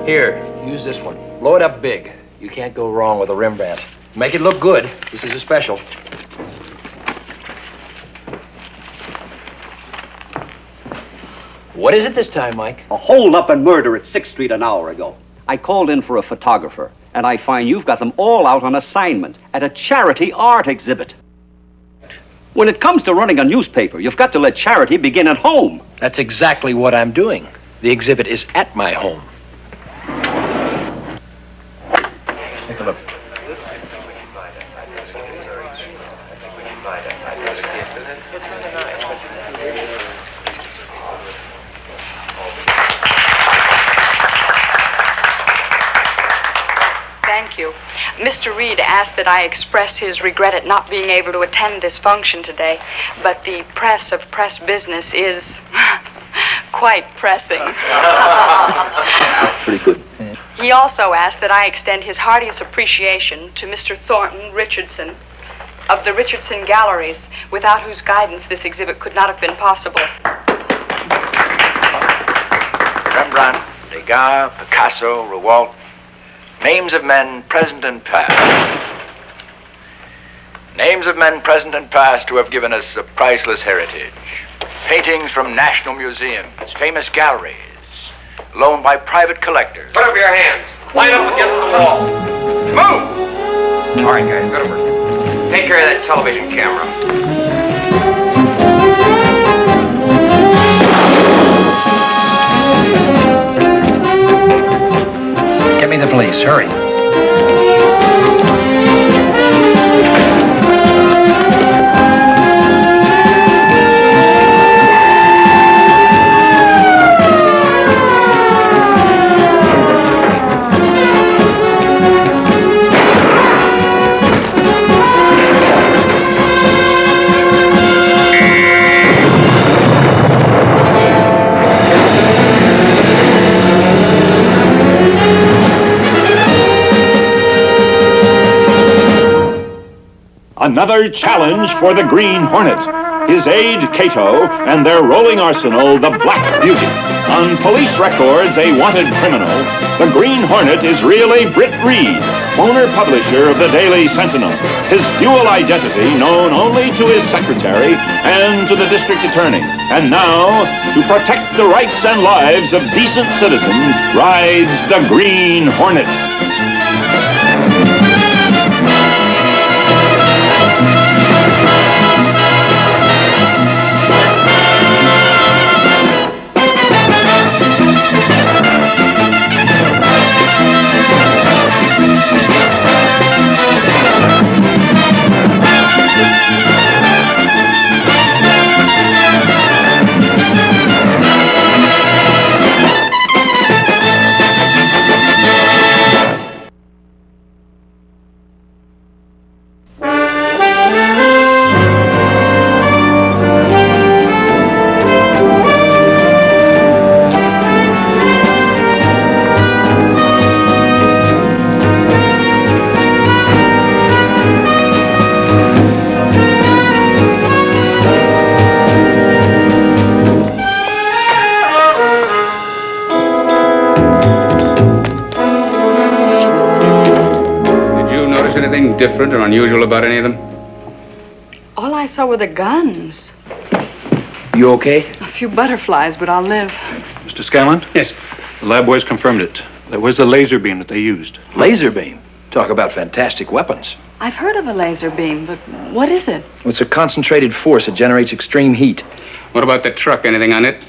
Here, use this one. Blow it up big. You can't go wrong with a Rembrandt. Make it look good. This is a special. What is it this time, Mike? A hold-up and murder at 6th Street an hour ago. I called in for a photographer, and I find you've got them all out on assignment at a charity art exhibit. When it comes to running a newspaper, you've got to let charity begin at home. That's exactly what I'm doing. The exhibit is at my home. Take a look. Thank you. Mr. Reed asked that I express his regret at not being able to attend this function today, but the press of press business is quite pressing. Pretty good. He also asked that I extend his heartiest appreciation to Mr. Thornton Richardson of the Richardson Galleries, without whose guidance this exhibit could not have been possible. Rembrandt, Degas, Picasso, Rouault, names of men present and past. Names of men present and past who have given us a priceless heritage. Paintings from national museums, famous galleries, loaned by private collectors. Put up your hands. Line up against the wall. Move! All right, guys, go to work. Take care of that television camera. Get me the police. Hurry. Another challenge for the Green Hornet. His aide, Cato, and their rolling arsenal, the Black Beauty. On police records, a wanted criminal, the Green Hornet is really Britt Reed, owner-publisher of the Daily Sentinel. His dual identity known only to his secretary and to the district attorney. And now, to protect the rights and lives of decent citizens, rides the Green Hornet. Different or unusual about any of them? All I saw were the guns. You okay? A few butterflies, but I'll live. Mr. Scanlon? Yes. The lab boys confirmed it. That was the laser beam that they used. Laser beam? Talk about fantastic weapons. I've heard of a laser beam, but what is it? It's a concentrated force that generates extreme heat. What about the truck? Anything on it?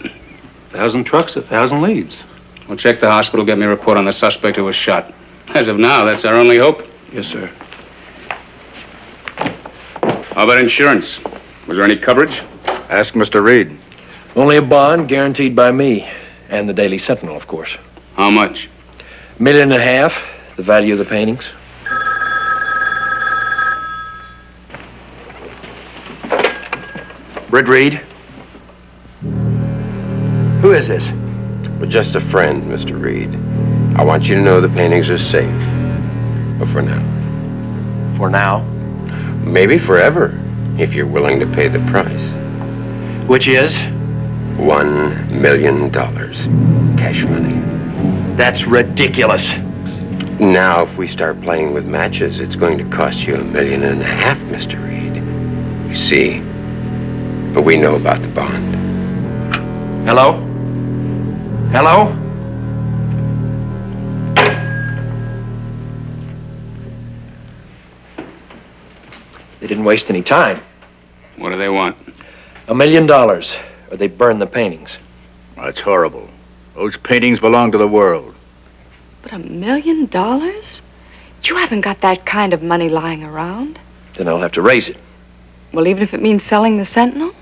1,000 trucks, 1,000 leads. Well, check the hospital, get me a report on the suspect who was shot. As of now, that's our only hope. Yes, sir. How about insurance? Was there any coverage? Ask Mr. Reed. Only a bond guaranteed by me and the Daily Sentinel, of course. How much? $1.5 million, the value of the paintings. Britt Reed? Who is this? We're just a friend, Mr. Reed. I want you to know the paintings are safe. But for now. For now? Maybe forever, if you're willing to pay the price. Which is? $1 million. Cash money. That's ridiculous. Now, if we start playing with matches, it's going to cost you $1.5 million, Mr. Reed. You see, but we know about the bond. Hello? Hello? They didn't waste any time. What do they want? $1 million, or they burn the paintings. That's horrible. Those paintings belong to the world. But $1 million? You haven't got that kind of money lying around. Then I'll have to raise it. Well, even if it means selling the Sentinel?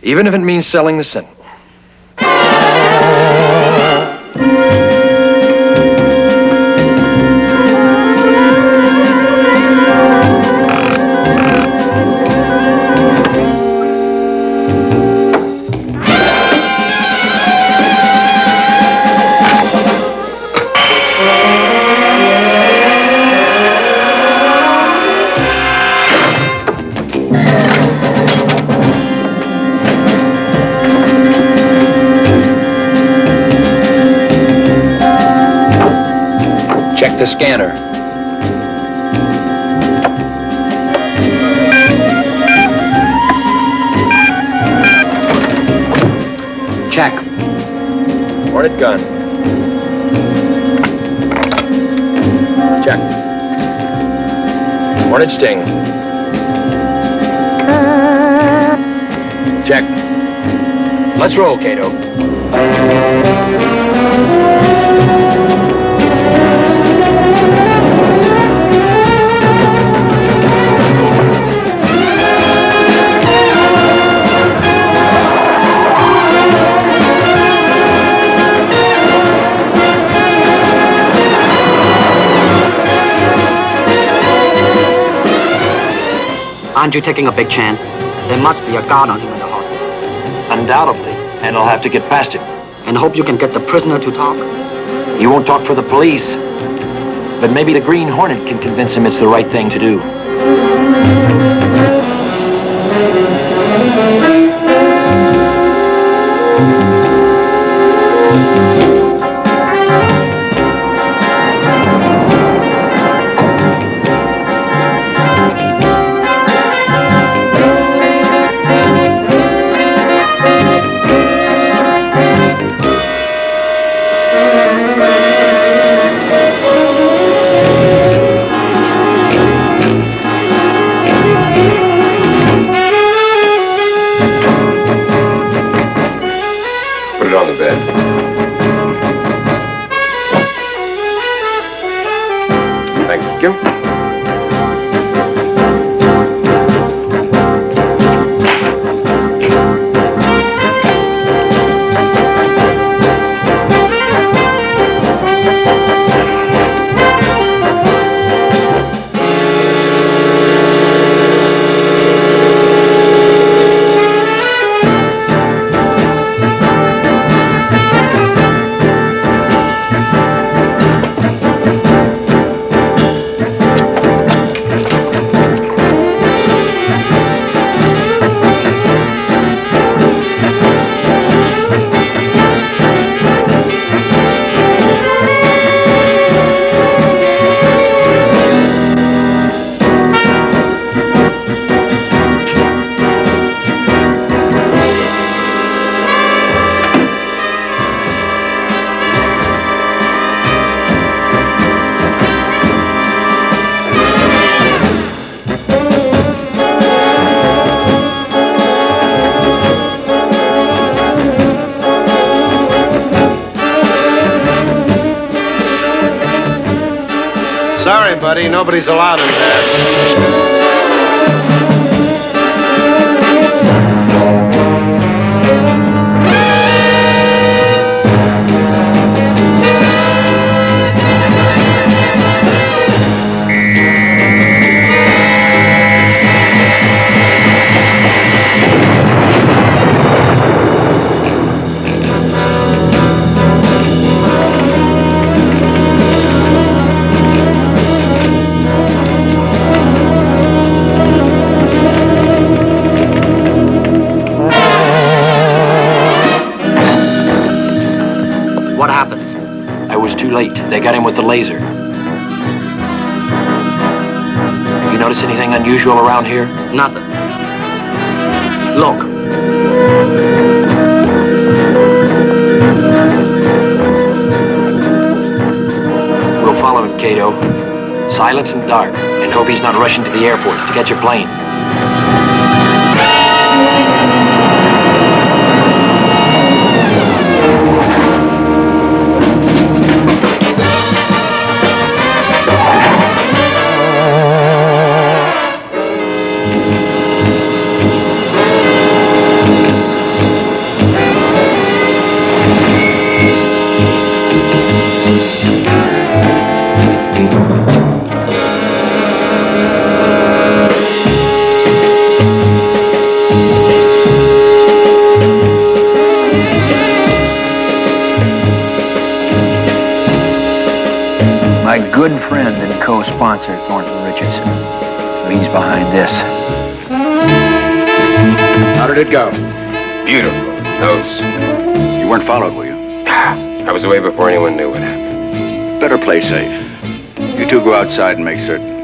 Even if it means selling the Sentinel. Check the scanner. Check. Hornet gun. Check. Hornet sting. Check. Let's roll, Cato. Aren't you taking a big chance? There must be a guard on him in the hospital. Undoubtedly. And I'll have to get past him. And hope you can get the prisoner to talk. He won't talk for the police. But maybe the Green Hornet can convince him it's the right thing to do. On the bed. Thank you. Sorry, buddy. Nobody's allowed in there. too late. They got him with the laser. You notice anything unusual around here? Nothing. Look. We'll follow him, Cato. Silent and dark, and hope he's not rushing to the airport to catch a plane. My good friend and co-sponsor, Thornton Richardson. So he's behind this. How did it go? Beautiful. Those. You weren't followed, were you? I was away before anyone knew what happened. Better play safe. You two go outside and make certain.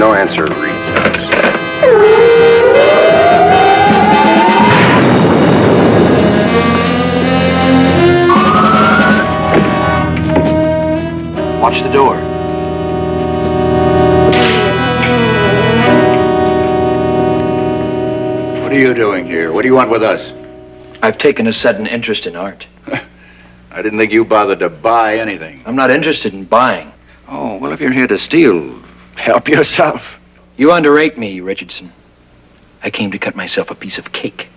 No answer, Reed says. Watch the door. What are you doing here? What do you want with us? I've taken a sudden interest in art. I didn't think you bothered to buy anything. I'm not interested in buying. Oh, well, if you're here to steal, help yourself. You underrate me, Richardson. I came to cut myself a piece of cake.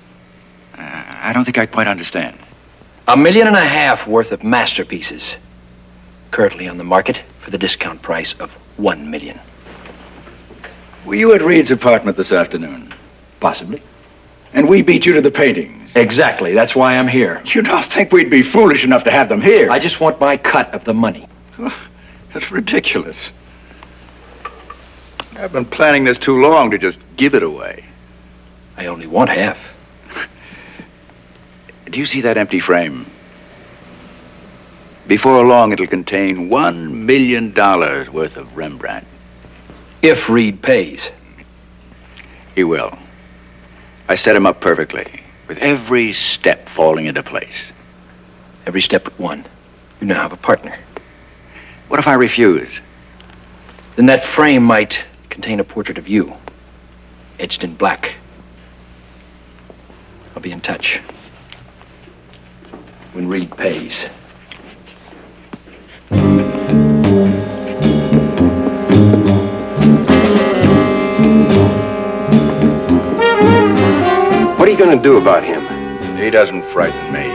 I don't think I quite understand. $1.5 million worth of masterpieces. Currently on the market for the discount price of $1 million. Were you at Reed's apartment this afternoon? Possibly. And we beat you to the paintings. Exactly. That's why I'm here. You don't think we'd be foolish enough to have them here? I just want my cut of the money. That's ridiculous. I've been planning this too long to just give it away. I only want half. Do you see that empty frame? Before long, it'll contain $1 million worth of Rembrandt. If Reed pays. He will. I set him up perfectly, with every step falling into place. Every step but one. You now have a partner. What if I refuse? Then that frame might contain a portrait of you, etched in black. I'll be in touch. When Reed pays. What are you going to do about him? He doesn't frighten me.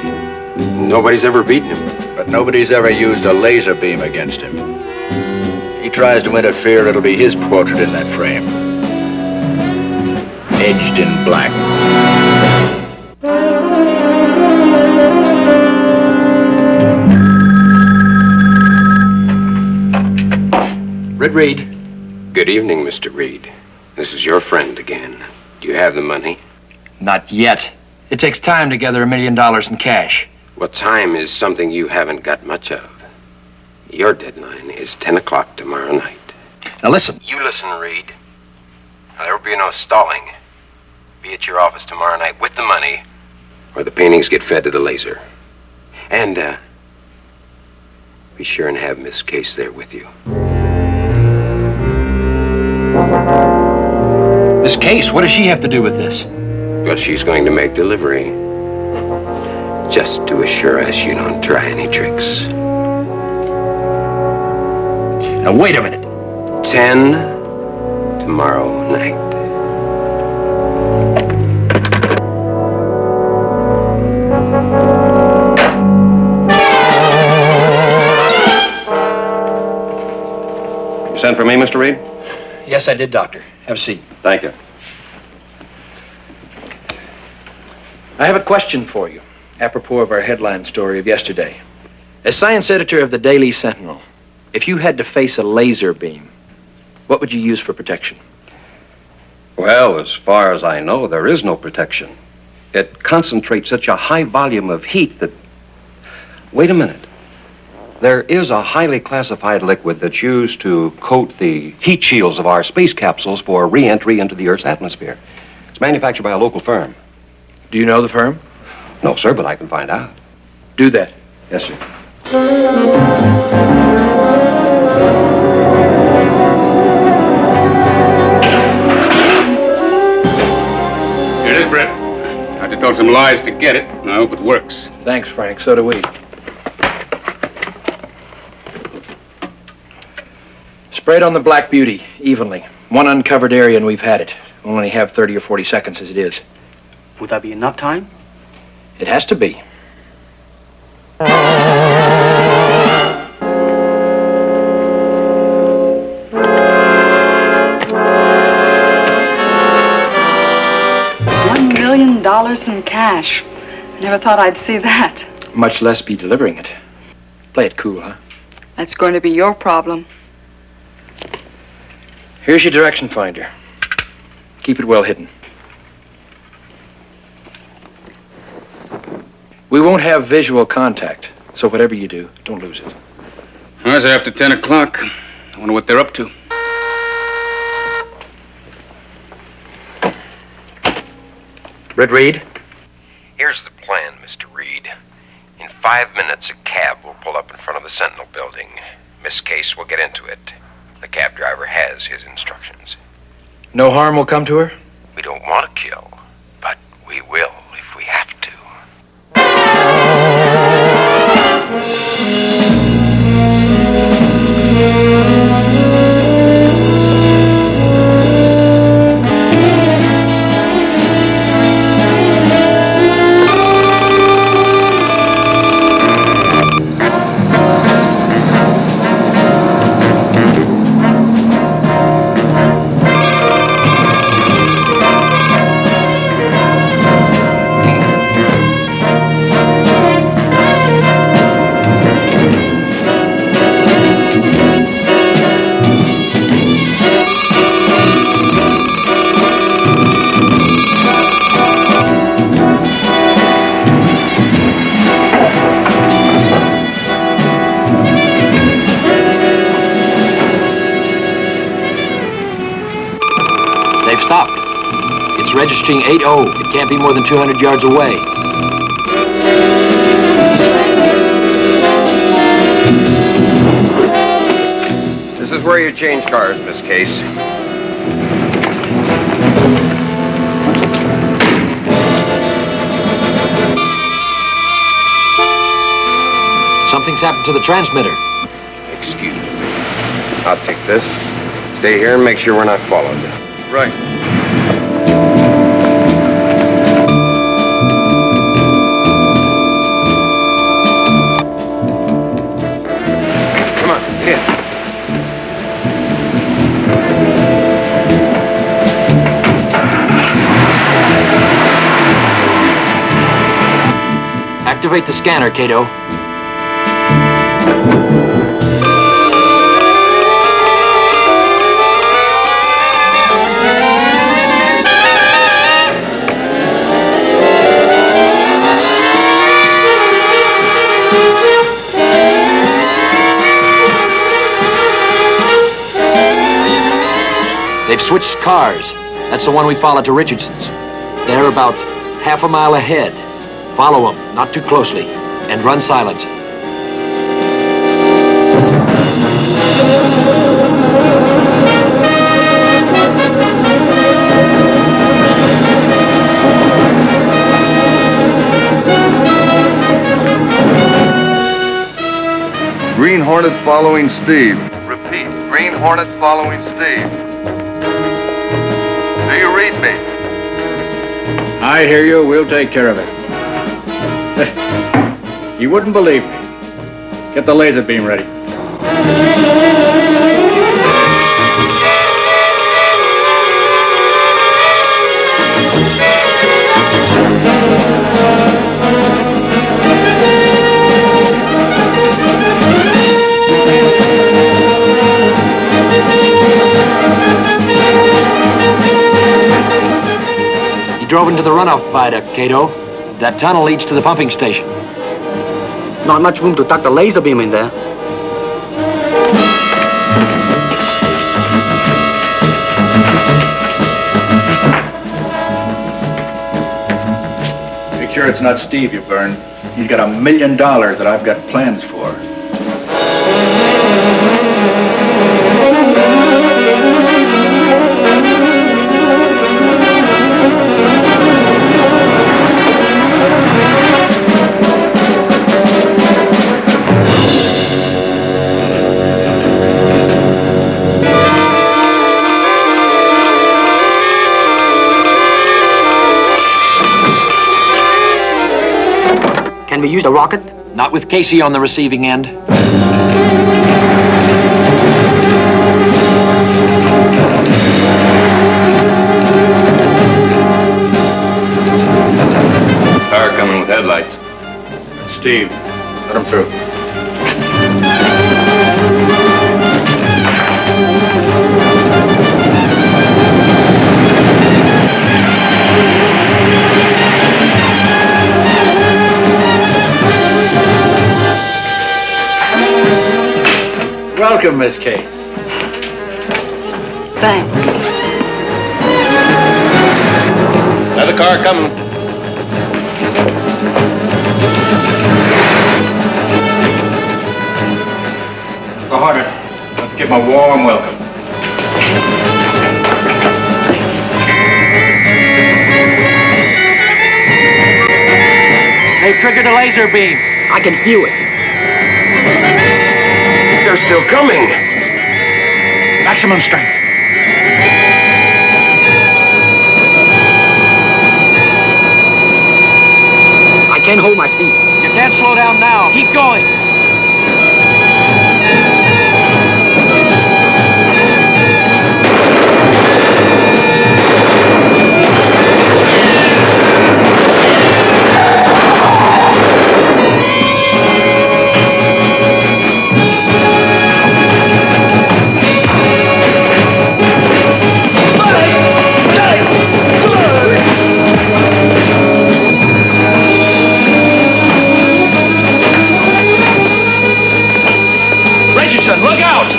Nobody's ever beaten him. But nobody's ever used a laser beam against him. He tries to interfere, it'll be his portrait in that frame. Edged in black. Reed. Good evening, Mr. Reed. This is your friend again. Do you have the money? Not yet. It takes time to gather $1 million in cash. Well, time is something you haven't got much of. Your deadline is 10 o'clock tomorrow night. Now listen. You listen, Reed. There'll be no stalling. Be at your office tomorrow night with the money, or the paintings get fed to the laser. And, be sure and have Miss Case there with you. Miss Case, what does she have to do with this? Well, she's going to make delivery. Just to assure us you don't try any tricks. Now, wait a minute. 10 tomorrow night. You sent for me, Mr. Reed? Yes, I did, Doctor. Have a seat. Thank you. I have a question for you, apropos of our headline story of yesterday. As science editor of the Daily Sentinel, if you had to face a laser beam, what would you use for protection? Well, as far as I know, there is no protection. It concentrates such a high volume of heat that... Wait a minute. There is a highly classified liquid that's used to coat the heat shields of our space capsules for re-entry into the Earth's atmosphere. It's manufactured by a local firm. Do you know the firm? No, sir, but I can find out. Do that. Yes, sir. Here it is, Brett. I had to tell some lies to get it. I hope it works. Thanks, Frank. So do we. Spray it on the Black Beauty, evenly. One uncovered area and we've had it. We'll only have 30 or 40 seconds as it is. Would that be enough time? It has to be. $1 million in cash. I never thought I'd see that. Much less be delivering it. Play it cool, huh? That's going to be your problem. Here's your direction finder. Keep it well hidden. We won't have visual contact, so whatever you do, don't lose it. Well, it's after 10 o'clock. I wonder what they're up to. Britt Reed? Here's the plan, Mr. Reed. In 5 minutes, a cab will pull up in front of the Sentinel building. Miss Case will get into it. The cab driver has his instructions. No harm will come to her? We don't want to kill, but we will if we have to. They've stopped. It's registering 80. It can't be more than 200 yards away. This is where you change cars, Miss Case. Something's happened to the transmitter. Excuse me. I'll take this. Stay here and make sure we're not followed. Right. Come on, get in. Activate the scanner, Cato. They've switched cars. That's the one we followed to Richardson's. They're about half a mile ahead. Follow them, not too closely, and run silent. Green Hornet following Steve. Repeat. Green Hornet following Steve. Do you read me? I hear you. We'll take care of it. You wouldn't believe me. Get the laser beam ready. Drove into the runoff viaduct, Cato. That tunnel leads to the pumping station. Not much room to tuck the laser beam in there. Make sure it's not Steve you burn. He's got $1 million that I've got plans for. Can we use a rocket? Not with Casey on the receiving end. Car coming with headlights. Steve, let him through. Welcome, Miss Kate. Thanks. Another car coming. It's the Hornet. Let's give him a warm welcome. They've triggered a laser beam. I can feel it. They're still coming. Maximum strength. I can't hold my speed. You can't slow down now. Keep going. Look out!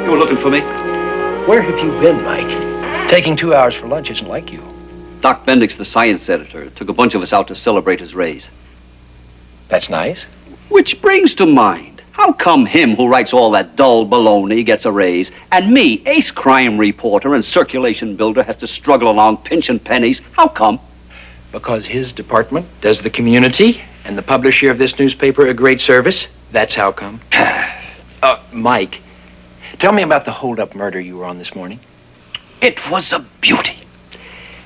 You were looking for me? Where have you been, Mike? Taking 2 hours for lunch isn't like you. Doc Bendix, the science editor, took a bunch of us out to celebrate his raise. That's nice. Which brings to mind, how come him who writes all that dull baloney gets a raise, and me, ace crime reporter and circulation builder, has to struggle along pinching pennies? How come? Because his department does the community and the publisher of this newspaper a great service. That's how come. Mike, tell me about the hold-up murder you were on this morning. It was a beauty.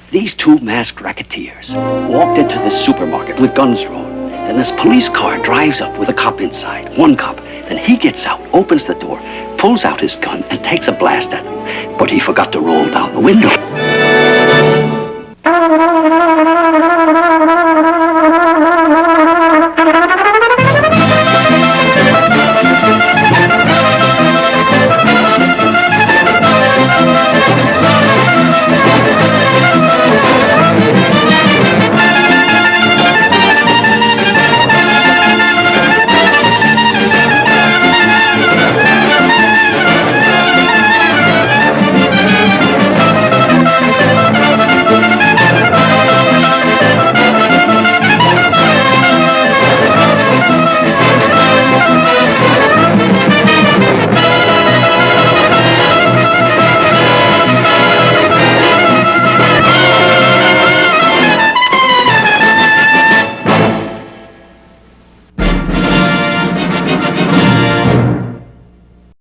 These two masked racketeers walked into this supermarket with guns drawn. Then this police car drives up with a cop inside, one cop. Then he gets out, opens the door, pulls out his gun, and takes a blast at them. But he forgot to roll down the window.